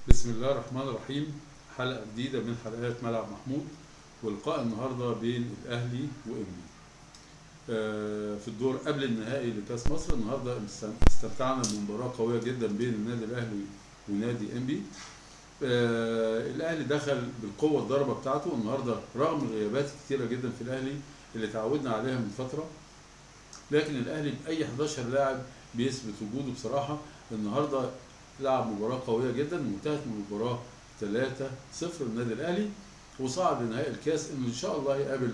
بسم الله الرحمن الرحيم. حلقة جديدة من حلقات ملعب محمود، ولقاء النهاردة بين الأهلي وإنبي في الدور قبل النهائي لكأس مصر. النهاردة استمتعنا بمباراة قوية جدا بين النادي الأهلي ونادي إنبي. الأهلي دخل بالقوة الضربة بتاعته النهاردة رغم غيابات كتيرة جدا في الأهلي اللي تعودنا عليها من فترة، لكن الأهلي بأي 11 لاعب بيثبت وجوده بصراحة. النهاردة لعب مباراة قوية جدا وانتهت من المباراة 3-0 للنادي الأهلي، وصعد لنهائي الكاس انه ان شاء الله يقابل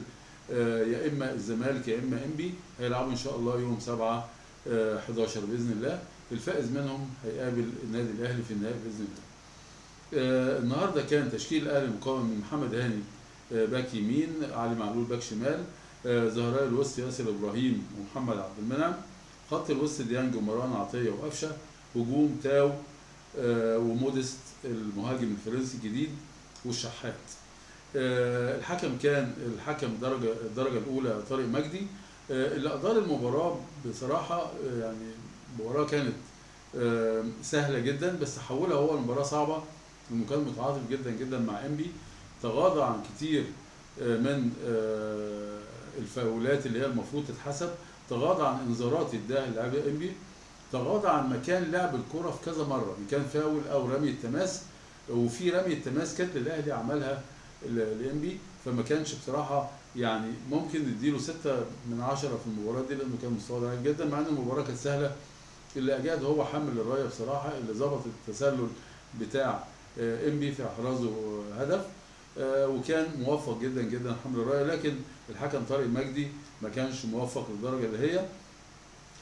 يا اما الزمالك يا اما انبي. هيلعبوا ان شاء الله يوم 7/11 باذن الله. الفائز منهم هيقابل النادي الاهلي في النهائي باذن الله. النهارده كان تشكيل الاهلي مكون من محمد هاني باك يمين، علي معلول باك شمال، زهراء الوسط ياسر ابراهيم ومحمد عبد المنعم، خط الوسط ديانج ومروان عطيه وقفشه، هجوم تاو وموديست المهاجم الفرنسي الجديد والشحات. الحكم كان الدرجه الاولى طارق مجدي، اللي ادار المباراه بصراحه. يعني المباراه كانت سهله جدا بس حولها هو المباراه صعبه لانه كان متعاطف جدا جدا مع انبي. تغاضى عن كتير من الفاولات اللي هي المفروض تتحسب، تغاضى عن انذارات اداها للاعبي انبي، تغاضى عن مكان لعب الكرة في كذا مرة ان كان فاول او رمي التماس. وفي رمي التماس كانت الاهلي عملها لانبي، فما كانش بصراحة يعني ممكن نديله 6/10 في المباراة دي لانه كان مستوى ضعيف جدا، مع ان المباراة كانت سهلة. اللي اجاد هو حمل الراية بصراحة، اللي ظبط التسلل بتاع انبي في احرازه هدف، وكان موفق جدا جدا حمل الراية. لكن الحكم طارق مجدي ما كانش موفق للدرجة اللي هي.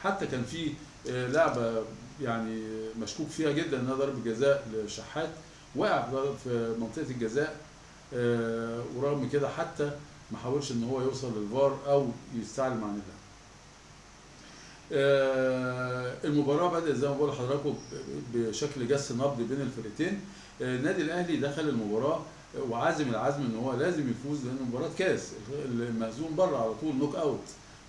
حتى كان في لعبه يعني مشكوك فيها جدا انها ضربه جزاء لشحات، وقع في منطقه الجزاء، ورغم كده حتى ما حاولش ان هو يوصل للفار او يستعلم عن اللعب. المباراه بدات زي ما بقول لحضراتكم بشكل جس نبض بين الفرقتين. النادي الاهلي دخل المباراه وعازم العزم ان هو لازم يفوز لان مباراه كاس، المهزوم بره على طول نوك اوت،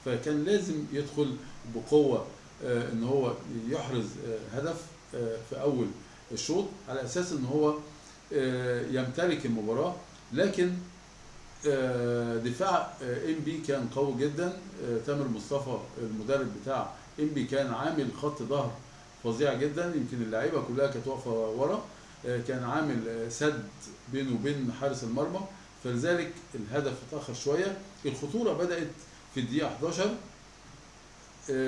فكان لازم يدخل بقوه ان هو يحرز هدف في اول الشوط على اساس ان هو يمتلك المباراه. لكن دفاع انبي كان قوي جدا. تامر مصطفى المدرب بتاع انبي كان عامل خط ظهر فظيع جدا، يمكن اللعيبه كلها كانت واقفه ورا. كان عامل سد بينه وبين حارس المرمى، فلذلك الهدف اتاخر شويه. الخطوره بدات في الدقيقه 11،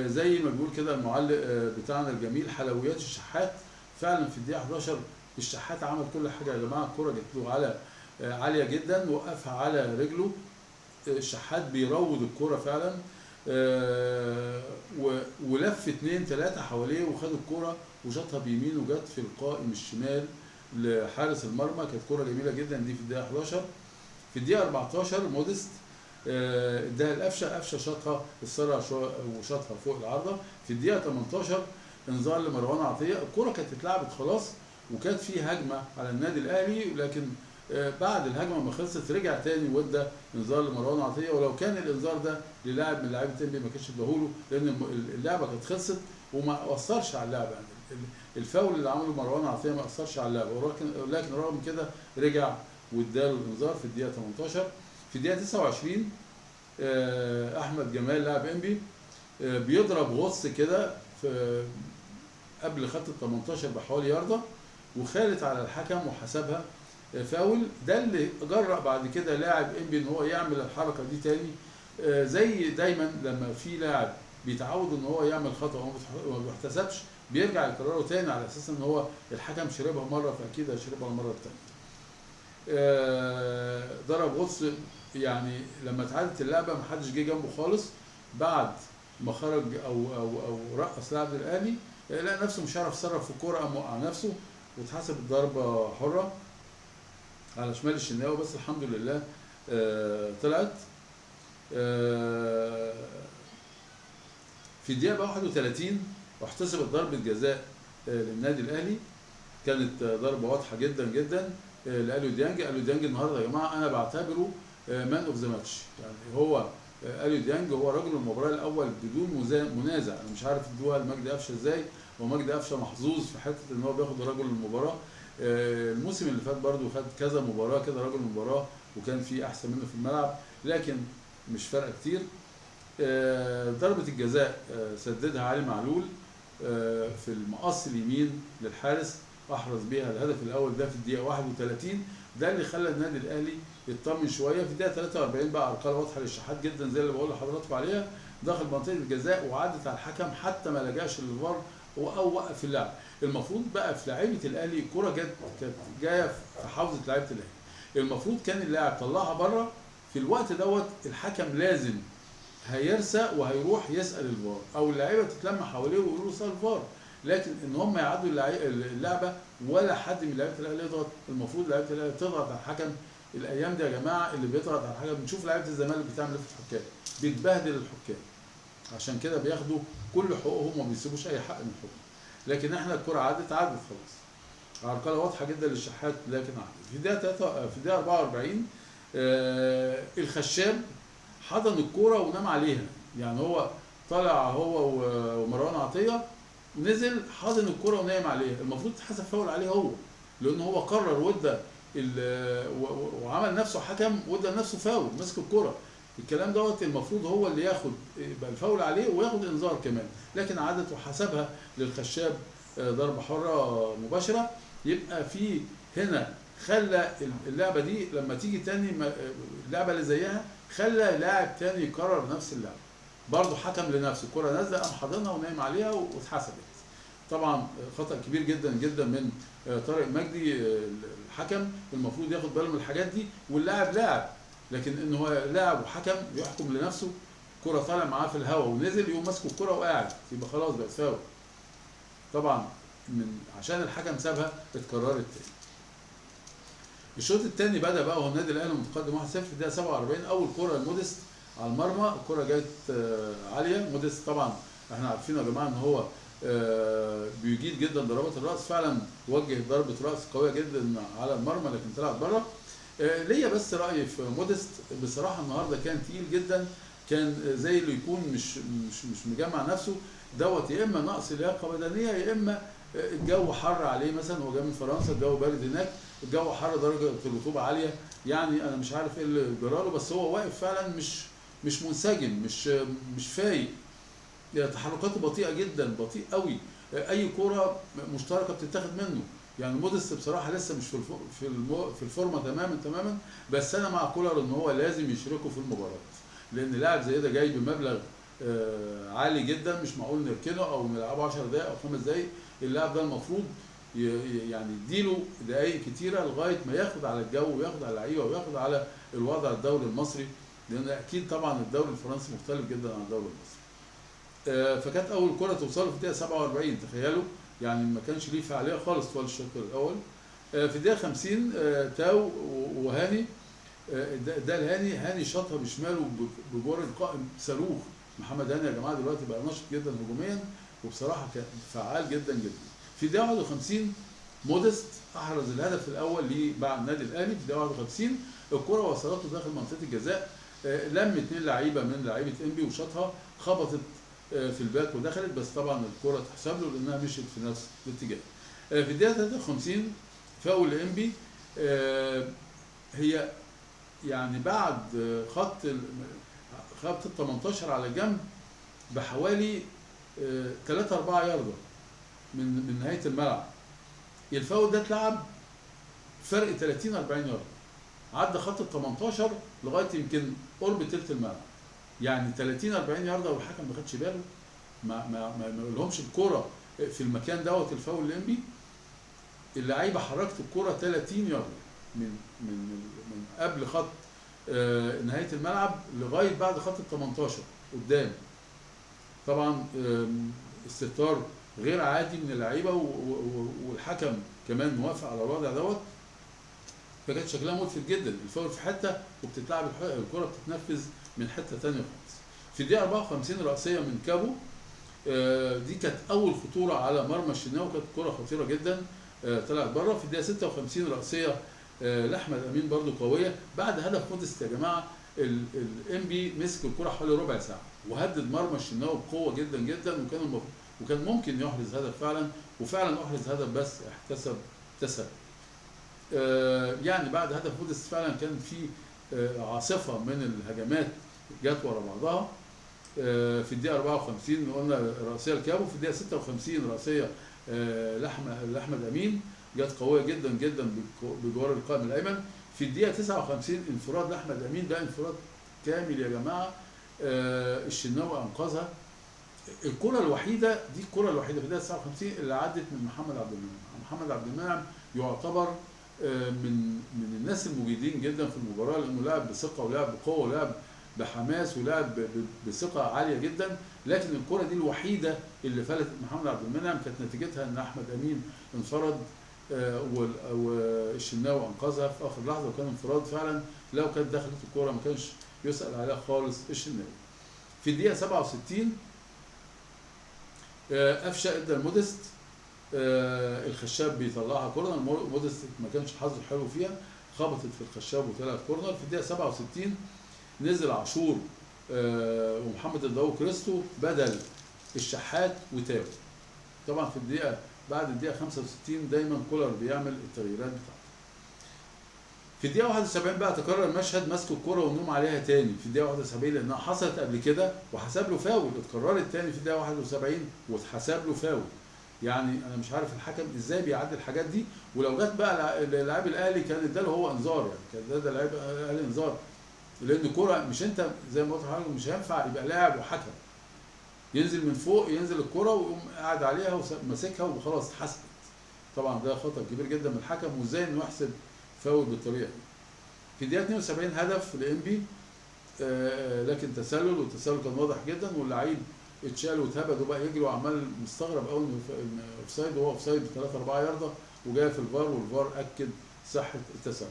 زي ما بيقول كده المعلق بتاعنا الجميل حلويات الشحات. فعلا في الدقيقه 11 الشحات عمل كل حاجه. يا جماعه الكره جت له على عاليه جدا، وقفها على رجله. الشحات بيروض الكره فعلا، ولف 2-3 حواليه وخد الكره وشاطها بيمين وجت في القائم الشمال لحارس المرمى. كانت كره جميله جدا دي في الدقيقه 11. في الدقيقه 14 موديست اداها القفشه شاطها السرع وشاطها فوق العارضه. في الدقيقه 18 انذار لمروان عطيه. الكره كانت اتلعبت خلاص وكانت في هجمه على النادي الاهلي، لكن بعد الهجمه ما خلصت رجع تاني وادى انذار لمروان عطيه. ولو كان الانذار ده للاعب من لاعيبه انبي ما كانش اداهوله لان اللعبه كانت خلصت وما اثرش على اللعبه. يعني الفاول اللي عمله مروان عطيه ما اثرش على اللعبه، لكن رغم كده رجع واداله الانذار في الدقيقه 18. في الدقيقه 29 احمد جمال لاعب انبي بيضرب غص كده في قبل خط ال 18 بحوالي ياردة، وخالت على الحكم وحسبها فاول. ده اللي جرأ بعد كده لاعب انبي ان هو يعمل الحركه دي تاني. زي دايما لما في لاعب بيتعود ان هو يعمل خطا وما بيحتسبش بيرجع يكرره تاني على اساس ان هو الحكم شربها مره فاكيد هيشربها المره الثانيه. ضرب غص، يعني لما اتعادت اللعبه ما حدش جه جنبه خالص. بعد ما خرج او رقص لاعب الاهلي لقى نفسه مش عارف يتصرف في الكوره، قام وقع نفسه واتحسبت ضربه حره على شمال الشناوي، بس الحمد لله طلعت. في الدقيقه 31 واحتسبت ضربه جزاء للنادي الاهلي. كانت ضربه واضحه جدا جدا لاليو ديانج. اليو ديانج النهارده يا جماعه انا بعتبره مان اوف ذا ماتش. يعني هو اليو ديانج هو رجل المباراه الاول بدون منازع. انا مش عارف ادوها لمجدي قفشه ازاي، ومجدي قفشه محظوظ في حته ان هو بياخد رجل المباراه. الموسم اللي فات برضو خد كذا مباراه كده رجل مباراه، وكان في احسن منه في الملعب، لكن مش فارقه كتير. ضربه الجزاء سددها علي معلول في المقص اليمين للحارس، احرز بيها الهدف الاول ده في الدقيقه 31. ده اللي خلى النادي الاهلي يطمن شويه. في الدقيقه 43 بقى ارقام واضحه للشحات جدا زي اللي بقول لحضراتكم عليها، دخل منطقه الجزاء وعدت على الحكم حتى ما لجاش للفار او وقف اللعب. المفروض بقى في لعيبه الاهلي الكره كانت جايه في حوزه لعيبه الاهلي، المفروض كان اللاعب طلعها بره في الوقت دوت. الحكم لازم هيرسى وهيروح يسال الفار، او اللعيبه تتلم حواليه ويقولوا سال الفار، لكن ان هم يعدوا اللعبه ولا حد من لعيبه الاهلي يضغط. المفروض لعيبه الاهلي تضغط على الحكم. الايام دي يا جماعه اللي بيضغط على الحكم، بنشوف لعيبه الزمالك بتعمل ايه في الحكام، بتبهدل الحكام، عشان كده بياخدوا كل حقوقهم وما بيسيبوش اي حق من الحكم. لكن احنا الكره عدت خلاص، عرقله واضحه جدا للشحات، لكن عدت. في الدقيقه 44 الخشاب حضن الكوره ونام عليها، يعني هو طلع هو ومروان عطيه، نزل حضن الكوره ونايم عليها. المفروض تحسب فاول عليه هو، لان هو قرر وادى وعمل نفسه حكم وادى لنفسه فاول، مسك الكوره. الكلام دوت المفروض هو اللي ياخد يبقى الفاول عليه وياخد انذار كمان، لكن عادت وحسبها للخشاب ضربه حره مباشره. يبقى في هنا خلى اللعبه دي لما تيجي تاني اللعبه اللي زيها، خلى لاعب تاني يكرر نفس اللعبه، برضه حكم لنفسه، الكره نازله قام حاضنها ونايم عليها واتحسبت. طبعا خطا كبير جدا جدا من طارق مجدي الحكم، المفروض ياخد باله من الحاجات دي، واللاعب لاعب، لكن ان هو لاعب وحكم يحكم لنفسه، كره طالع معاه في الهواء ونزل يقوم ماسك الكره وقاعد، يبقى خلاص بقى فاول. طبعا عشان الحكم سابها اتكررت تاني. الشوط الثاني بدا بقى، وهو النادي الاهلي متقدم 1-0 في الدقيقه 47. اول كره لموديست على المرمى، الكره جت عاليه. موديست طبعا احنا عارفين يا جماعه ان هو بيجيد جدا ضربات الراس، فعلا وجه ضربه راس قويه جدا على المرمى لكن طلعت بره. ليا بس راي في موديست بصراحه، النهارده كان تقيل جدا، كان زي اللي يكون مش مجمع نفسه دوت، يا اما نقص لياقه بدنيه، يا اما الجو حر عليه، مثلا هو جاي من فرنسا الجو بارد هناك، الجو حر درجه الرطوبه عاليه، يعني انا مش عارف ايه اللي جراله، بس هو واقف فعلا مش منسجم، مش فايق، تحركاته بطيئه جدا، بطيء قوي، اي كوره مشتركه بتتاخد منه. يعني موديست بصراحه لسه مش في الفورمه تماما، بس انا مع كولر ان هو لازم يشركه في المباراه، لان لاعب زي ده جاي بمبلغ عالي جدا، مش معقول نركنه او نلعبه 10 دقائق او 5 دقائق. اللاعب ده المفروض يعني يديله دقائق كتيره لغايه ما ياخد على الجو وياخد على اللعيبه وياخد على الوضع الدوري المصري، لان اكيد طبعا الدوري الفرنسي مختلف جدا عن الدوري المصري. فكانت اول كره توصله في الدقيقه 47، تخيلوا يعني ما كانش ليه فعاليه خالص طوال الشوط الاول. في الدقيقه 50 تاو وهاني، ده هاني شاطها بشماله بجوار القائم صاروخ. محمد هاني يا جماعه دلوقتي بقى نشط جدا هجوميا، وبصراحه كان فعال جدا جدا. في الدقيقه 51 موديست احرز الهدف الاول مع النادي الاهلي. في الدقيقه 51 الكره وصلته داخل منطقه الجزاء، لم 2 لعيبه من لعيبه انبي وشاطها، خبطت في الباك ودخلت، بس طبعا الكره تحسب له لانها مشيت في نفس الاتجاه. في الدقيقه 53 فاول انبي، هي يعني بعد خط ال 18 على جنب بحوالي 3 4 ياردة من نهايه الملعب. الفاول ده اتلعب فرق 30 40 ياردة، عدى خط ال 18 لغايه يمكن قرب ثلث الملعب، يعني 30 40 ياردة والحكم ما خدش باله، ما لهمش الكوره في المكان دوت. الفاول الانبي اللعيبه حركت الكوره 30 ياردة من قبل خط نهايه الملعب لغايه بعد خط ال 18 قدام. طبعا استهتار غير عادي من اللعيبه، والحكم كمان موافق على الوضع دوت، فكانت شكلها ملفت جدا. الفاول في حته وبتتلعب الكره بتتنفذ من حته ثانيه خالص. في الدقيقه 54 راسيه من كابو، دي كانت اول خطوره على مرمى الشناوي، كانت كره خطيره جدا طلعت بره. في الدقيقه 56 راسيه لاحمد امين برضو قويه، بعد هدف موديست يا جماعه الانبي مسك الكره حوالي ربع ساعه وهدد مرمى الشناوي بقوه جدا جدا، وكان ممكن يحرز هدف فعلا، وفعلا احرز هدف بس احتسب تسلل. يعني بعد هدف موديست فعلا كان في عاصفه من الهجمات جت ورا بعضها. في الدقيقه 54 قلنا راسيه لكابو، في الدقيقه 56 راسيه لاحمد امين جت قويه جدا جدا بجوار القائم الايمن. في الدقيقه 59 انفراد لاحمد امين، ده انفراد كامل يا جماعه، الشناوي انقذها. الكره الوحيده دي، الكره الوحيده في الدقيقه 59 اللي عدت من محمد عبد المنعم. محمد عبد المنعم يعتبر من الناس المجيدين جدا في المباراه، لانه لعب بثقه ولعب بقوه ولعب بحماس ولعب بثقه عاليه جدا. لكن الكره دي الوحيده اللي فلتت محمد عبد المنعم، كانت نتيجتها ان احمد امين انفرد والشناوي انقذها في اخر لحظه، وكان انفراد فعلا. لو كانت دخلت الكره ما كانش يسال عليها خالص الشناوي. في الدقيقه 67 قفشه ادى المودست، الخشاب بيطلعها كورنر، مودست ما كانش حظه حلو فيها، خبطت في الخشاب وطلعت كورنر. في الدقيقه 67 نزل عاشور ومحمد الضوء كريستو بدل الشحات وتاو. طبعا في الدقيقه بعد الدقيقه 65 دايما كولر بيعمل التغييرات بتاعته. في الدقيقه 71 بقى تكرر مشهد مسك الكره والنوم عليها تاني في الدقيقه 71، لانها حصلت قبل كده وحسب له فاول، اتكررت تاني في الدقيقه 71 واتحسب له فاول. يعني انا مش عارف الحكم ازاي بيعدي الحاجات دي، ولو جت بقى لاعب الاهلي كان اداله هو انذار، يعني كان ادى لاعب الاهلي انذار، لان الكوره مش انت زي ما قلت لحضرتك مش هينفع يبقى لاعب وحكم ينزل من فوق ينزل الكوره ويقوم قاعد عليها وماسكها وخلاص اتحسبت. طبعا ده خطا كبير جدا من الحكم، وازاي انه يحسب فاول بالطريقه دي. في الدقيقه 72 هدف لانبي، لكن تسلل، والتسلل كان واضح جدا، واللعيب اتشال واتهبد وبقى يجري وعمال مستغرب قوي انه اوفسايد، وهو اوفسايد ب 3 4 يارده، وجاي في الفار والفار اكد صحه التسلل.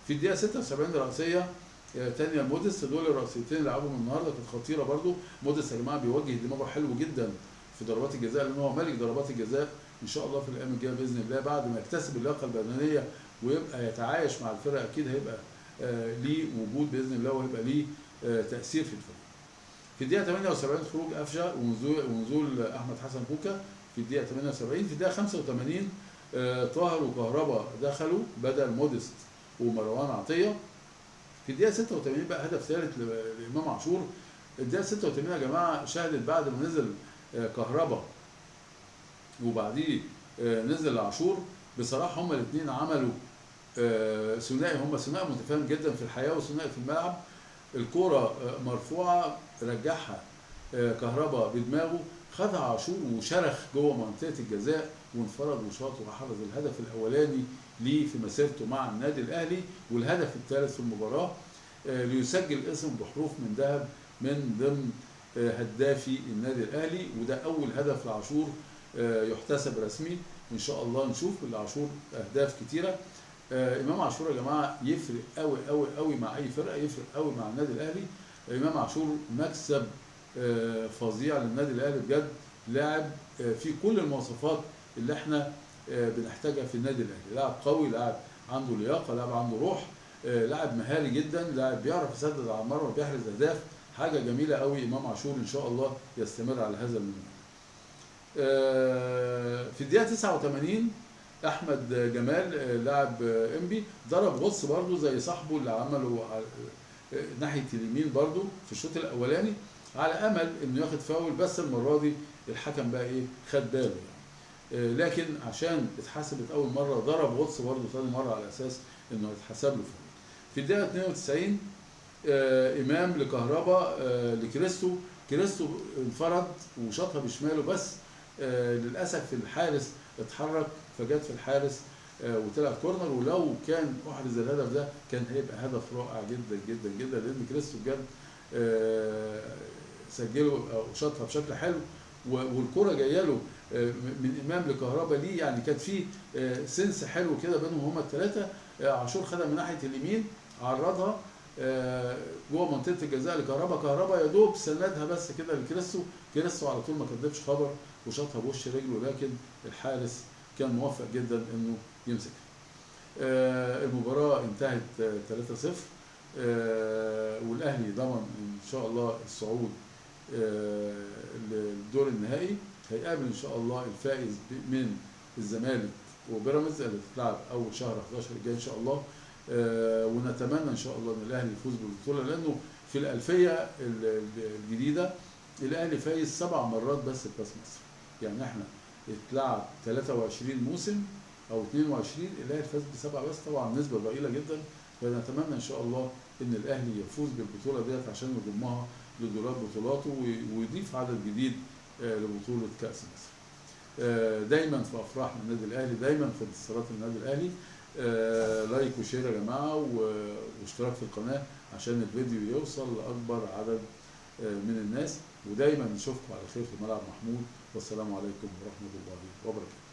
في الدقيقه 76 راسيه تانية موديست، دول الراسيتين اللي لعبهم النهارده كانت خطيره برده. موديست يا جماعه بيوجه دماغه حلو جدا في ضربات الجزاء، لان هو ملك ضربات الجزاء. ان شاء الله في الايام الجايه باذن الله بعد ما يكتسب اللياقه البدنيه ويبقى يتعايش مع الفرق، اكيد هيبقى ليه وجود باذن الله، وهيبقى ليه تاثير في الفريق. في الدقيقه 78 خروج قفشه ونزول احمد حسن كوكا في الدقيقه 78. في الدقيقه 85 طاهر وكهربا دخلوا بدل موديست ومروان عطيه. في الدقيقه 86 بقى هدف ثالث لامام عاشور. الدقيقه 86 يا جماعه شهدت بعد ما نزل كهربا وبعديه نزل عاشور، بصراحه هما الاثنين عملوا ثنائي، هما ثنائي متفاهم جدا في الحياه وثنائي في الملعب. الكوره مرفوعه رجعها كهربا بدماغه، خدها عاشور وشرخ جوه منطقه الجزاء وانفرد وشاط وحرز الهدف الاولاني ليه في مسيرته مع النادي الاهلي، والهدف الثالث في المباراه، ليسجل اسم بحروف من ذهب من ضمن هدافي النادي الاهلي. وده اول هدف لعاشور يحتسب رسمي. ان شاء الله نشوف لعاشور اهداف كتيره. امام عاشور يا جماعه يفرق قوي قوي قوي مع اي فرقه، يفرق قوي مع النادي الاهلي. امام عاشور مكسب فظيع للنادي الاهلي بجد، لاعب في كل المواصفات اللي احنا بنحتاجها في النادي الاهلي، لاعب قوي، لاعب عنده لياقه، لاعب عنده روح، لاعب مهاري جدا، لاعب بيعرف يسدد على المرمى، بيحرز اهداف، حاجه جميله قوي. امام عاشور ان شاء الله يستمر على هذا المنوال. في الدقيقه 89 احمد جمال لاعب انبي ضرب غطس برضه زي صاحبه اللي عمله ناحيه اليمين برضه في الشوط الاولاني، على امل انه ياخد فاول، بس المره دي الحكم بقى ايه خد باله يعني. لكن عشان اتحسبت اول مره ضرب غطس برضه ثاني مره على اساس انه يتحسب له فاول. في الدقيقه 92 امام لكهربا لكريستو، كريستو انفرد وشاطها بشماله، بس للاسف الحارس اتحرك فجت في الحارس وطلعت كورنر، ولو كان احرز الهدف ده كان هيبقى هدف رائع جدا جدا جدا، لان كريستو بجد سجله وشاطها بشكل حلو، والكره جايه له من امام لكهربا ليه، يعني كانت في سنس حلو كده بينهم هما الثلاثه. عاشور خدها من ناحيه اليمين عرضها جوه منطقه الجزاء لكهربا، كهربا يا دوب سندها بس كده لكريستو، كريستو على طول ما كدبش خبر وشاطها بوش رجله، لكن الحارس كان موفق جدا انه يمسكها. المباراه انتهت 3-0، والاهلي ضمن ان شاء الله الصعود للدور النهائي. هيقابل ان شاء الله الفائز من الزمالك وبيراميدز اللي هتتلعب اول شهر 11 الجاي ان شاء الله. ونتمنى ان شاء الله ان الاهلي يفوز بالبطوله، لانه في الالفيه الجديده الاهلي فايز 7 مرات بس بكاس مصر. يعني احنا اتلعب 23 موسم او 22 الاهلي فاز ب7 بس، طبعا نسبه ضئيله جدا. فنتمنى ان شاء الله ان الاهلي يفوز بالبطوله ديت عشان يضمها لدولاب بطولاته ويضيف عدد جديد لبطوله كاس مصر. دايما في افراحنا النادي الاهلي، دايما في انتصارات النادي الاهلي. لايك وشير يا جماعه واشتراك في القناه عشان الفيديو يوصل لاكبر عدد من الناس. ودايما نشوفكم على خير في ملعب محمود، والسلام عليكم ورحمه الله وبركاته.